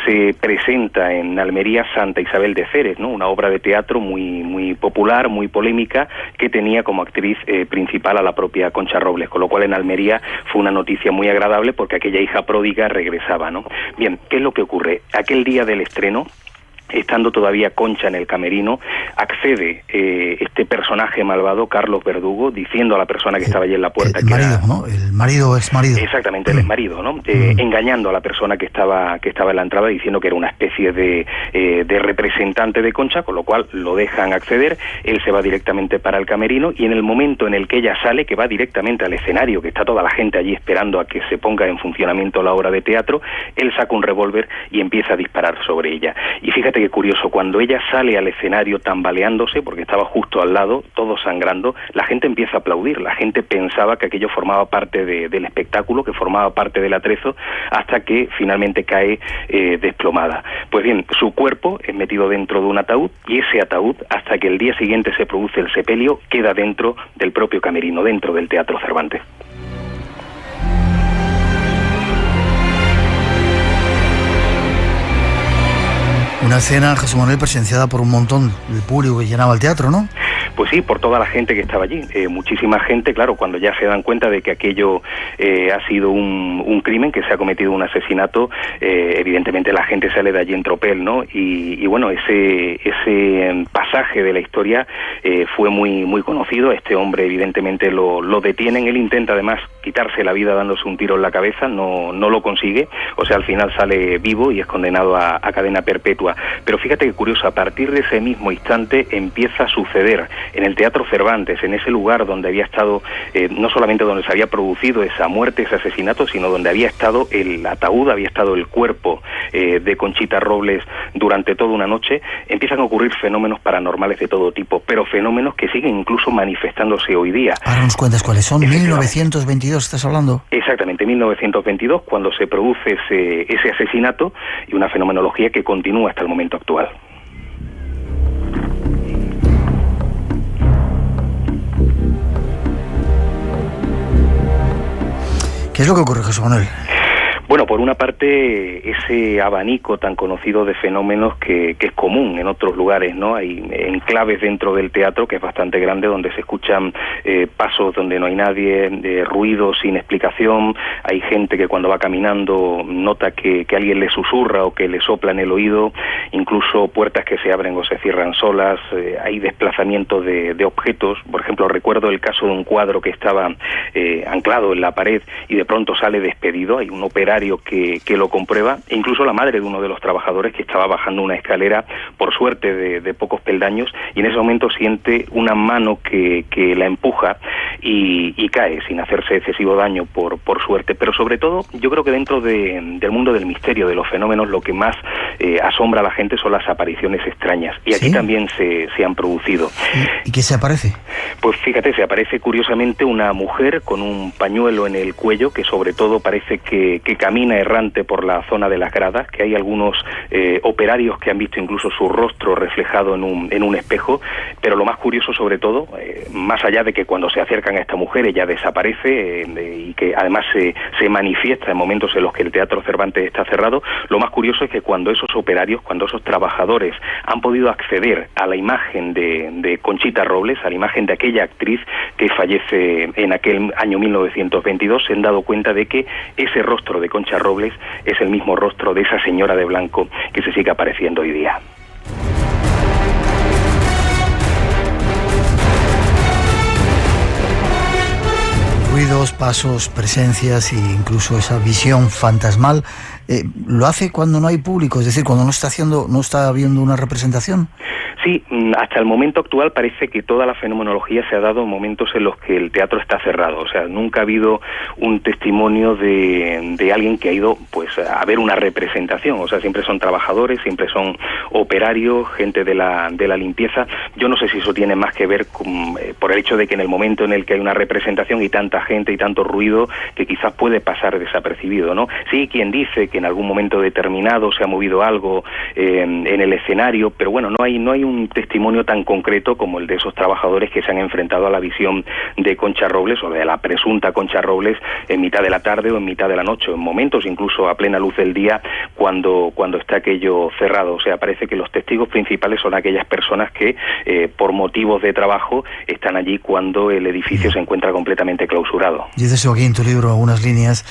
se presenta en Almería Santa Isabel de Ceres, ¿no? Una obra de teatro muy popular, muy polémica, que tenía como actriz principal a la propia Concha Robles, con lo cual en Almería fue una noticia muy agradable porque aquella hija pródiga regresaba, ¿no? Bien, ¿qué es lo que ocurre? Aquel día del estreno, estando todavía Concha en el camerino, accede este personaje malvado, Carlos Verdugo, diciendo a la persona que estaba allí en la puerta... El marido, ¿no? El marido o exmarido. Exactamente, el exmarido, ¿no? Engañando a la persona que estaba en la entrada, diciendo que era una especie de representante de Concha, con lo cual lo dejan acceder, él se va directamente para el camerino, y en el momento en el que ella sale, que va directamente al escenario, que está toda la gente allí esperando a que se ponga en funcionamiento la obra de teatro, él saca un revólver y empieza a disparar sobre ella. Y fíjate que curioso, cuando ella sale al escenario tambaleándose, porque estaba justo al lado, todo sangrando, la gente empieza a aplaudir, la gente pensaba que aquello formaba parte del espectáculo, que formaba parte del atrezo, hasta que finalmente cae desplomada. Pues bien, su cuerpo es metido dentro de un ataúd, y ese ataúd, hasta que el día siguiente se produce el sepelio, queda dentro del propio camerino, dentro del Teatro Cervantes. Una escena, José Manuel, presenciada por un montón de público que llenaba el teatro, ¿no? Pues sí, por toda la gente que estaba allí. Muchísima gente, claro, cuando ya se dan cuenta de que aquello ha sido un crimen, que se ha cometido un asesinato, evidentemente la gente sale de allí en tropel, ¿no? Y bueno, ese pasaje de la historia fue muy conocido. Este hombre evidentemente lo detienen, él intenta además quitarse la vida dándose un tiro en la cabeza, no lo consigue, o sea, al final sale vivo y es condenado a cadena perpetua. Pero fíjate que curioso, a partir de ese mismo instante empieza a suceder en el Teatro Cervantes, en ese lugar donde había estado, no solamente donde se había producido esa muerte, ese asesinato, sino donde había estado el ataúd, había estado el cuerpo de Conchita Robles durante toda una noche, empiezan a ocurrir fenómenos paranormales de todo tipo, pero fenómenos que siguen incluso manifestándose hoy día. Ahora nos cuentas cuáles son. 1922 estás hablando. Exactamente, 1922, cuando se produce ese asesinato, y una fenomenología que continúa hasta el momento actual. ¿Qué es lo que ocurre, José Manuel? Bueno, por una parte, ese abanico tan conocido de fenómenos que es común en otros lugares, ¿no? Hay enclaves dentro del teatro, que es bastante grande, donde se escuchan pasos donde no hay nadie, ruidos sin explicación, hay gente que cuando va caminando nota que alguien le susurra o que le sopla en el oído, incluso puertas que se abren o se cierran solas, hay desplazamiento de objetos. Por ejemplo, recuerdo el caso de un cuadro que estaba anclado en la pared y de pronto sale despedido, hay un operario que lo comprueba, e incluso la madre de uno de los trabajadores que estaba bajando una escalera, por suerte de pocos peldaños, y en ese momento siente una mano que la empuja y cae sin hacerse excesivo daño por suerte. Pero sobre todo, yo creo que dentro del mundo del misterio, de los fenómenos, lo que más asombra a la gente son las apariciones extrañas, y aquí también se han producido. ¿Y qué se aparece? Pues fíjate, se aparece curiosamente una mujer con un pañuelo en el cuello, que sobre todo parece que camina errante por la zona de las gradas, que hay algunos operarios que han visto incluso su rostro reflejado en un espejo, pero lo más curioso sobre todo, más allá de que cuando se acercan a esta mujer ella desaparece y que además se manifiesta en momentos en los que el Teatro Cervantes está cerrado, lo más curioso es que cuando esos operarios, cuando esos trabajadores han podido acceder a la imagen de Conchita Robles, a la imagen de aquella actriz que fallece en aquel año 1922, se han dado cuenta de que ese rostro de Concha Robles es el mismo rostro de esa señora de blanco que se sigue apareciendo hoy día. Ruidos, pasos, presencias e incluso esa visión fantasmal, ¿lo hace cuando no hay público? Es decir, cuando no está habiendo una representación. Sí, hasta el momento actual parece que toda la fenomenología se ha dado en momentos en los que el teatro está cerrado. O sea, nunca ha habido un testimonio de alguien que ha ido pues a ver una representación. O sea, siempre son trabajadores, siempre son operarios, gente de la limpieza. Yo no sé si eso tiene más que ver por el hecho de que en el momento en el que hay una representación y tanta gente y tanto ruido, que quizás puede pasar desapercibido, ¿no? Sí, quien dice que en algún momento determinado se ha movido algo en el escenario, pero bueno, no hay un testimonio tan concreto como el de esos trabajadores que se han enfrentado a la visión de Concha Robles o de la presunta Concha Robles en mitad de la tarde o en mitad de la noche, en momentos incluso a plena luz del día cuando está aquello cerrado. O sea, parece que los testigos principales son aquellas personas que por motivos de trabajo están allí cuando el edificio se encuentra completamente clausurado. Dices aquí en tu libro algunas líneas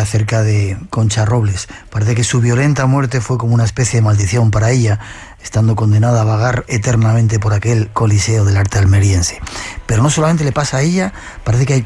acerca de Concha Robles. Parece que su violenta muerte fue como una especie de maldición para ella, estando condenada a vagar eternamente por aquel coliseo del arte almeriense. Pero no solamente le pasa a ella, parece que hay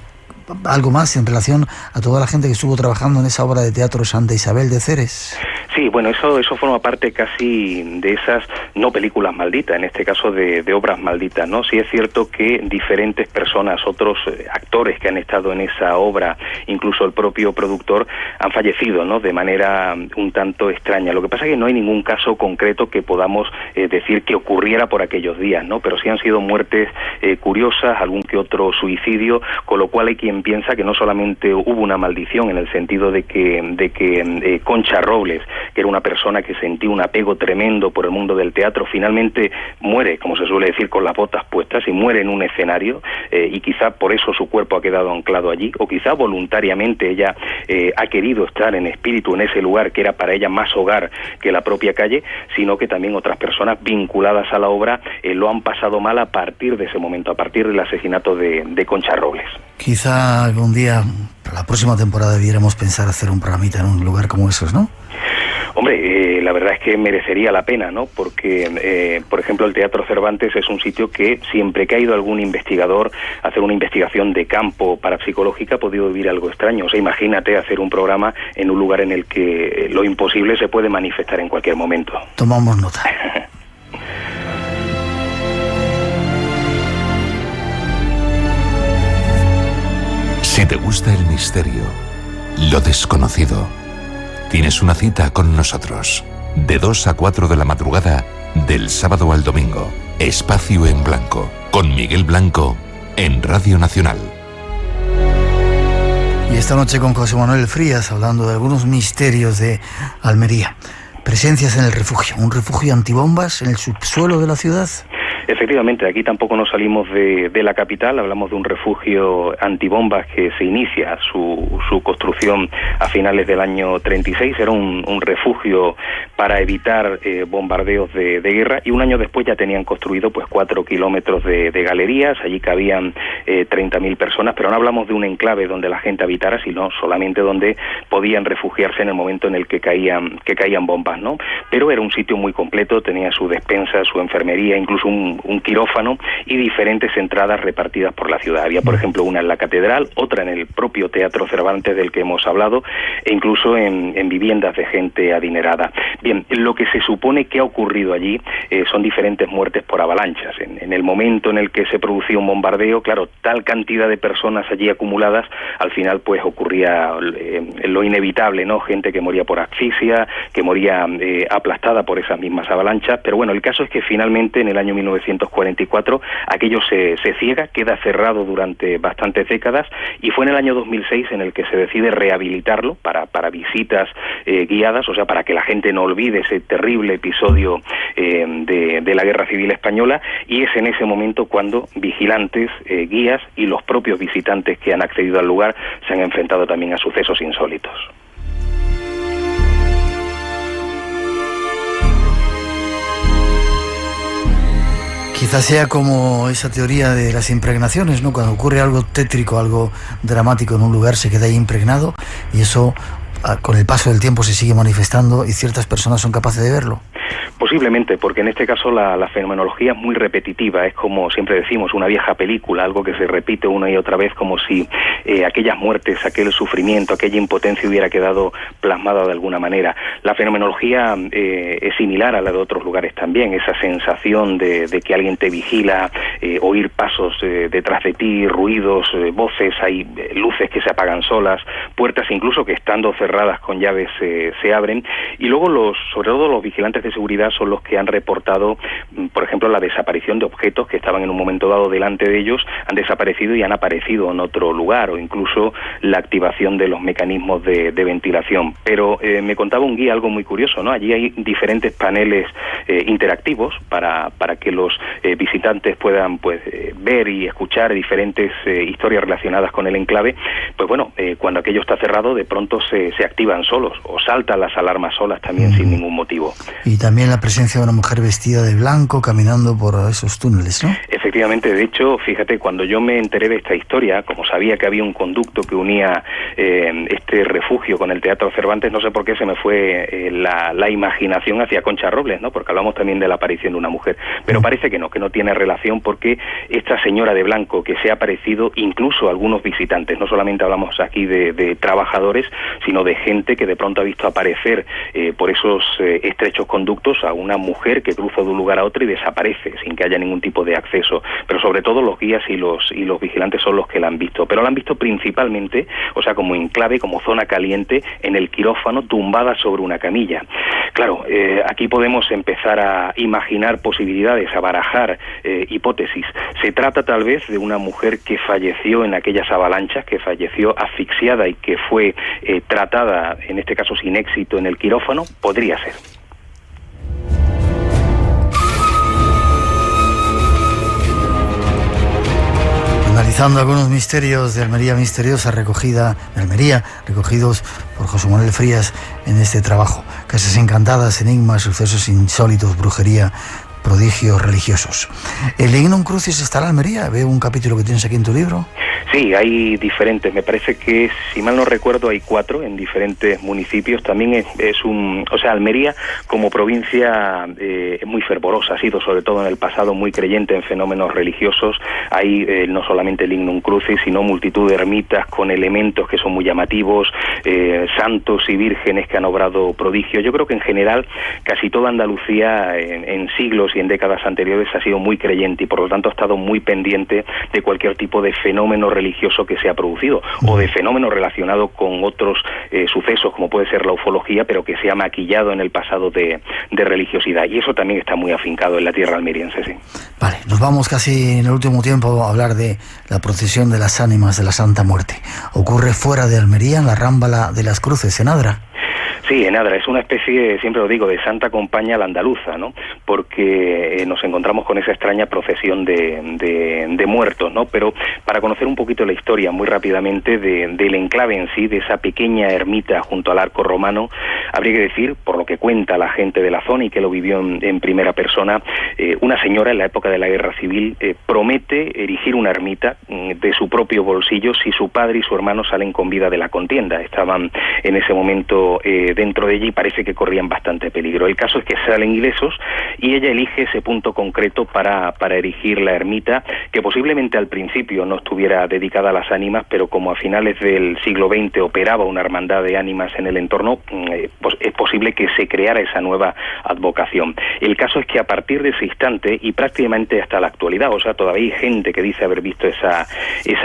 algo más en relación a toda la gente que estuvo trabajando en esa obra de teatro Santa Isabel de Ceres. Sí, bueno, eso forma parte casi de esas, no películas malditas, en este caso de obras malditas, ¿no? Sí es cierto que diferentes personas, otros actores que han estado en esa obra, incluso el propio productor, han fallecido, ¿no? De manera un tanto extraña. Lo que pasa es que no hay ningún caso concreto que podamos decir que ocurriera por aquellos días, ¿no? Pero sí han sido muertes curiosas, algún que otro suicidio, con lo cual hay quien piensa que no solamente hubo una maldición en el sentido de que Concha Robles, que era una persona que sentía un apego tremendo por el mundo del teatro, finalmente muere, como se suele decir, con las botas puestas y muere en un escenario, y quizá por eso su cuerpo ha quedado anclado allí, o quizá voluntariamente ella ha querido estar en espíritu en ese lugar que era para ella más hogar que la propia calle, sino que también otras personas vinculadas a la obra lo han pasado mal a partir de ese momento, a partir del asesinato de Concha Robles. Quizá algún día, para la próxima temporada, debiéramos pensar hacer un programita en un lugar como esos, ¿no? Hombre, la verdad es que merecería la pena, ¿no? Porque, por ejemplo, el Teatro Cervantes es un sitio que siempre que ha ido algún investigador a hacer una investigación de campo parapsicológica ha podido vivir algo extraño. O sea, imagínate hacer un programa en un lugar en el que lo imposible se puede manifestar en cualquier momento. Tomamos nota. Si te gusta el misterio, lo desconocido, tienes una cita con nosotros. De 2 a 4 de la madrugada, del sábado al domingo. Espacio en Blanco, con Miguel Blanco, en Radio Nacional. Y esta noche con José Manuel Frías, hablando de algunos misterios de Almería. Presencias en el refugio, un refugio antibombas en el subsuelo de la ciudad. Efectivamente, aquí tampoco nos salimos de la capital, hablamos de un refugio antibombas que se inicia su construcción a finales del año 36, era un refugio para evitar bombardeos de guerra, y un año después ya tenían construido pues 4 kilómetros de galerías, allí cabían 30.000 personas, pero no hablamos de un enclave donde la gente habitara, sino solamente donde podían refugiarse en el momento en el que caían bombas, ¿no? Pero era un sitio muy completo, tenía su despensa, su enfermería, incluso un quirófano y diferentes entradas repartidas por la ciudad. Había, por ejemplo, una en la catedral, otra en el propio Teatro Cervantes del que hemos hablado, e incluso en viviendas de gente adinerada. Bien, lo que se supone que ha ocurrido allí son diferentes muertes por avalanchas. En el momento en el que se producía un bombardeo, claro, tal cantidad de personas allí acumuladas, al final pues ocurría lo inevitable, ¿no? Gente que moría por asfixia, que moría aplastada por esas mismas avalanchas, pero bueno, el caso es que finalmente en el año 1944 aquello se ciega, queda cerrado durante bastantes décadas, y fue en el año 2006 en el que se decide rehabilitarlo para visitas guiadas, o sea, para que la gente no olvide ese terrible episodio de la Guerra Civil Española, y es en ese momento cuando vigilantes, guías y los propios visitantes que han accedido al lugar se han enfrentado también a sucesos insólitos. Quizás sea como esa teoría de las impregnaciones, ¿no? Cuando ocurre algo tétrico, algo dramático en un lugar, se queda ahí impregnado, y eso con el paso del tiempo se sigue manifestando y ciertas personas son capaces de verlo. Posiblemente, porque en este caso la fenomenología es muy repetitiva, es como siempre decimos, una vieja película, algo que se repite una y otra vez, como si aquellas muertes, aquel sufrimiento, aquella impotencia hubiera quedado plasmada de alguna manera. La fenomenología es similar a la de otros lugares también, esa sensación de que alguien te vigila, oír pasos detrás de ti, ruidos, voces, hay luces que se apagan solas, puertas incluso que estando cerradas con llaves se abren, y luego sobre todo los vigilantes de seguridad son los que han reportado, por ejemplo, la desaparición de objetos que estaban en un momento dado delante de ellos, han desaparecido y han aparecido en otro lugar, o incluso la activación de los mecanismos de ventilación. Pero me contaba un guía algo muy curioso, ¿no? Allí hay diferentes paneles interactivos para que los visitantes puedan pues ver y escuchar diferentes historias relacionadas con el enclave. Pues bueno, cuando aquello está cerrado, de pronto se activan solos, o saltan las alarmas solas también sin ningún motivo. Y también la presencia de una mujer vestida de blanco caminando por esos túneles, ¿no? Efectivamente, de hecho, fíjate, cuando yo me enteré de esta historia, como sabía que había un conducto que unía este refugio con el Teatro Cervantes, no sé por qué se me fue la imaginación hacia Concha Robles, ¿no? Porque hablamos también de la aparición de una mujer, pero parece que no tiene relación, porque esta señora de blanco que se ha aparecido, incluso a algunos visitantes, no solamente hablamos aquí de trabajadores, sino de gente que de pronto ha visto aparecer por esos estrechos conductos a una mujer que cruza de un lugar a otro y desaparece sin que haya ningún tipo de acceso, pero sobre todo los guías y los vigilantes son los que la han visto, pero la han visto principalmente, o sea, como enclave, como zona caliente, en el quirófano, tumbada sobre una camilla. Claro, aquí podemos empezar a imaginar posibilidades, a barajar hipótesis. Se trata tal vez de una mujer que falleció en aquellas avalanchas, que falleció asfixiada y que fue tratada, en este caso sin éxito, en el quirófano. Podría ser. Analizando algunos misterios de Almería misteriosa recogidos por José Manuel Frías en este trabajo. Casas encantadas, enigmas, sucesos insólitos, brujería, prodigios religiosos. ¿El Lignum Crucis está en Almería? Veo un capítulo que tienes aquí en tu libro. Sí, hay diferentes. Me parece que, si mal no recuerdo, hay 4 en diferentes municipios. También Almería como provincia es muy fervorosa, ha sido sobre todo en el pasado muy creyente en fenómenos religiosos. Hay no solamente el Lignum Crucis, sino multitud de ermitas con elementos que son muy llamativos, santos y vírgenes que han obrado prodigios. Yo creo que en general casi toda Andalucía en siglos y en décadas anteriores ha sido muy creyente y por lo tanto ha estado muy pendiente de cualquier tipo de fenómeno religioso que se ha producido o de fenómeno relacionado con otros sucesos como puede ser la ufología, pero que se ha maquillado en el pasado de religiosidad, y eso también está muy afincado en la tierra almeriense, sí. Vale, nos vamos casi en el último tiempo a hablar de la procesión de las ánimas de la Santa Muerte. Ocurre fuera de Almería, en la Rámbala de las Cruces, en Adra. Sí, en Adra es una especie, siempre lo digo, de Santa Compaña a la andaluza, ¿no? Porque nos encontramos con esa extraña procesión de muertos, ¿no? Pero para conocer un poquito la historia muy rápidamente del enclave en sí, de esa pequeña ermita junto al arco romano, habría que decir, por lo que cuenta la gente de la zona y que lo vivió en primera persona, una señora en la época de la Guerra Civil promete erigir una ermita de su propio bolsillo si su padre y su hermano salen con vida de la contienda. Estaban en ese momento dentro de ella y parece que corrían bastante peligro. El caso es que salen ilesos y ella elige ese punto concreto para erigir la ermita, que posiblemente al principio no estuviera dedicada a las ánimas, pero como a finales del siglo XX operaba una hermandad de ánimas en el entorno, pues es posible que se creara esa nueva advocación. El caso es que a partir de ese instante y prácticamente hasta la actualidad, o sea, todavía hay gente que dice haber visto esa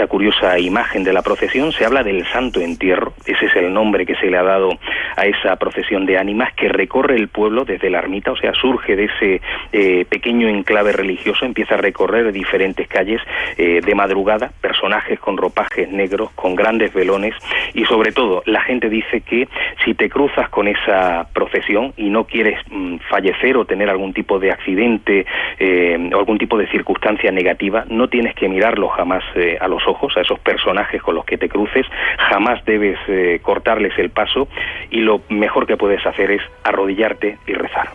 curiosa imagen de la procesión, se habla del Santo Entierro, ese es el nombre que se le ha dado a esa procesión de ánimas que recorre el pueblo desde la ermita, o sea, surge de ese pequeño enclave religioso, empieza a recorrer diferentes calles de madrugada, personajes con ropajes negros, con grandes velones, y sobre todo la gente dice que si te cruzas con esa procesión y no quieres fallecer o tener algún tipo de accidente o algún tipo de circunstancia negativa, no tienes que mirarlo jamás a los ojos, a esos personajes con los que te cruces, jamás debes cortarles el paso, y lo mejor que puedes hacer es arrodillarte y rezar.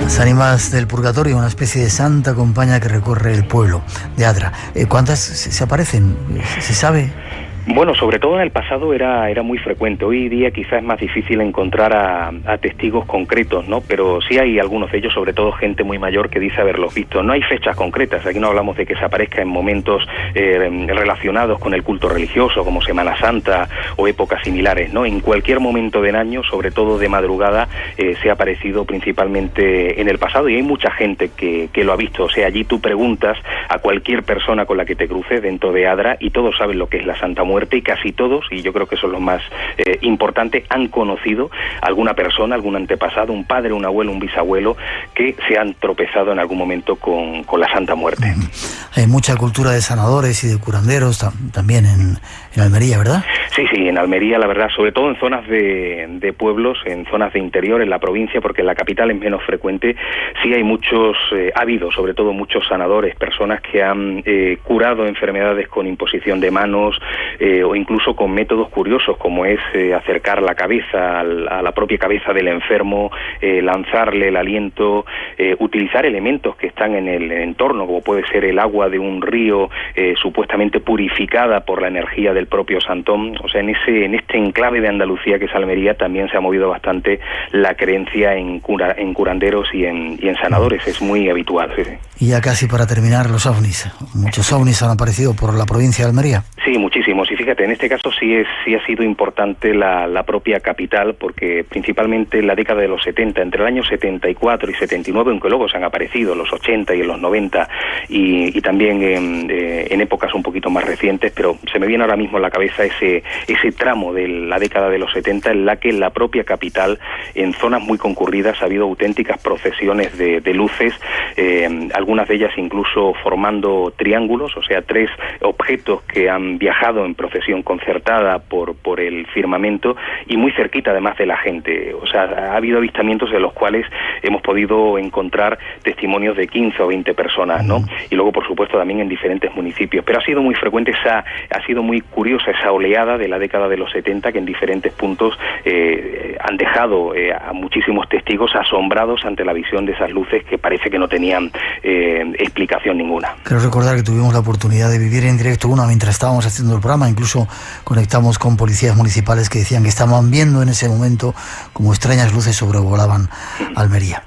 Las ánimas del purgatorio, una especie de Santa Compaña que recorre el pueblo de Adra. ¿Cuántas se aparecen? ¿Se sabe? Bueno, sobre todo en el pasado era muy frecuente. Hoy día quizás es más difícil encontrar a testigos concretos, ¿no? Pero sí hay algunos de ellos, sobre todo gente muy mayor que dice haberlos visto. No hay fechas concretas. Aquí no hablamos de que se aparezca en momentos relacionados con el culto religioso, como Semana Santa o épocas similares, ¿no? En cualquier momento del año, sobre todo de madrugada, se ha aparecido principalmente en el pasado, y hay mucha gente que lo ha visto. O sea, allí tú preguntas a cualquier persona con la que te cruces dentro de Adra y todos saben lo que es la Santa Muerte, y casi todos, y yo creo que eso es lo más importante, han conocido alguna persona, algún antepasado, un padre, un abuelo, un bisabuelo, que se han tropezado en algún momento con la Santa Muerte. Hay mucha cultura de sanadores y de curanderos también en Almería, ¿verdad? Sí, en Almería, la verdad, sobre todo en zonas de pueblos, en zonas de interior, en la provincia, porque en la capital es menos frecuente. Sí hay ha habido sobre todo muchos sanadores, personas que han curado enfermedades con imposición de manos, o incluso con métodos curiosos, como es acercar la cabeza a la propia cabeza del enfermo, lanzarle el aliento, utilizar elementos que están en el entorno, como puede ser el agua de un río supuestamente purificada por la energía del propio santón. O sea, en este enclave de Andalucía que es Almería también se ha movido bastante la creencia en curanderos y en sanadores, es muy habitual. Sí. Y ya casi para terminar, los ovnis. Muchos ovnis han aparecido por la provincia de Almería. Sí, muchísimos. Y fíjate, en este caso sí ha sido importante la propia capital, porque principalmente en la década de los 70, entre el año 74 y 79, aunque luego se han aparecido en los 80 y en los 90, y también en épocas un poquito más recientes, pero se me viene ahora mismo en la cabeza ese tramo de la década de los 70 en la que en la propia capital, en zonas muy concurridas, ha habido auténticas procesiones de luces, algunas de ellas incluso formando triángulos, o sea, 3 objetos que han viajado en procesión concertada por el firmamento y muy cerquita además de la gente. O sea, ha habido avistamientos en los cuales hemos podido encontrar testimonios de 15 o 20 personas, ¿no? Y luego, por supuesto, también en diferentes municipios. Pero ha sido muy frecuente, ha sido muy curiosa esa oleada de la década de los 70 que en diferentes puntos han dejado a muchísimos testigos asombrados ante la visión de esas luces que parece que no tenían explicación ninguna. Creo recordar que tuvimos la oportunidad de vivir en directo una mientras estábamos haciendo el programa, incluso conectamos con policías municipales que decían que estaban viendo en ese momento como extrañas luces sobrevolaban Almería.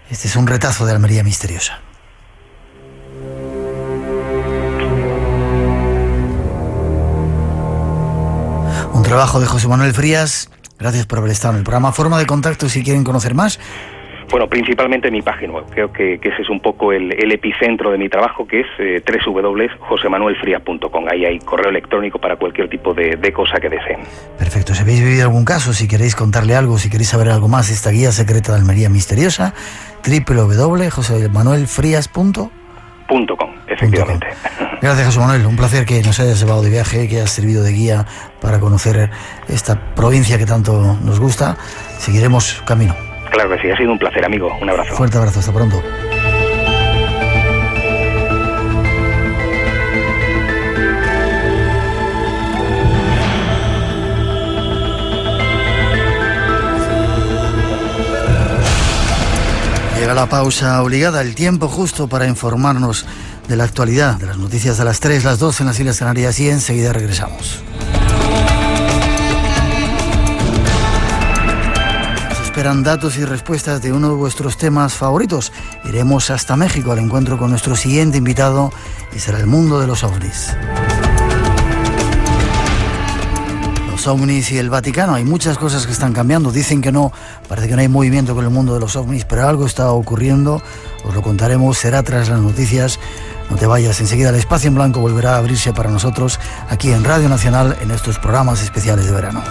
Este es un retazo de Almería misteriosa. Un trabajo de José Manuel Frías. Gracias por haber estado en el programa. Forma de contacto si quieren conocer más. Bueno, principalmente mi página web. Creo que ese es un poco el epicentro de mi trabajo, que es www.josemanuelfrias.com. Ahí hay correo electrónico para cualquier tipo de cosa que deseen. Perfecto. Si habéis vivido algún caso, si queréis contarle algo, si queréis saber algo más, esta guía secreta de Almería misteriosa, www.josemanuelfrias.com. .com, efectivamente. Gracias, José Manuel. Un placer que nos hayas llevado de viaje, que hayas servido de guía para conocer esta provincia que tanto nos gusta. Seguiremos camino. Claro que sí, ha sido un placer, amigo. Un abrazo. Fuerte abrazo, hasta pronto. Llega la pausa obligada, el tiempo justo para informarnos de la actualidad, de las noticias de las 3, las 12 en las Islas Canarias, y enseguida regresamos. Nos esperan datos y respuestas de uno de vuestros temas favoritos. Iremos hasta México al encuentro con nuestro siguiente invitado y será el mundo de los ovnis. Los ovnis y el Vaticano, hay muchas cosas que están cambiando. Dicen que no, parece que no hay movimiento con el mundo de los ovnis, pero algo está ocurriendo. Os lo contaremos, será tras las noticias. No te vayas, enseguida el espacio en blanco volverá a abrirse para nosotros aquí en Radio Nacional en estos programas especiales de verano.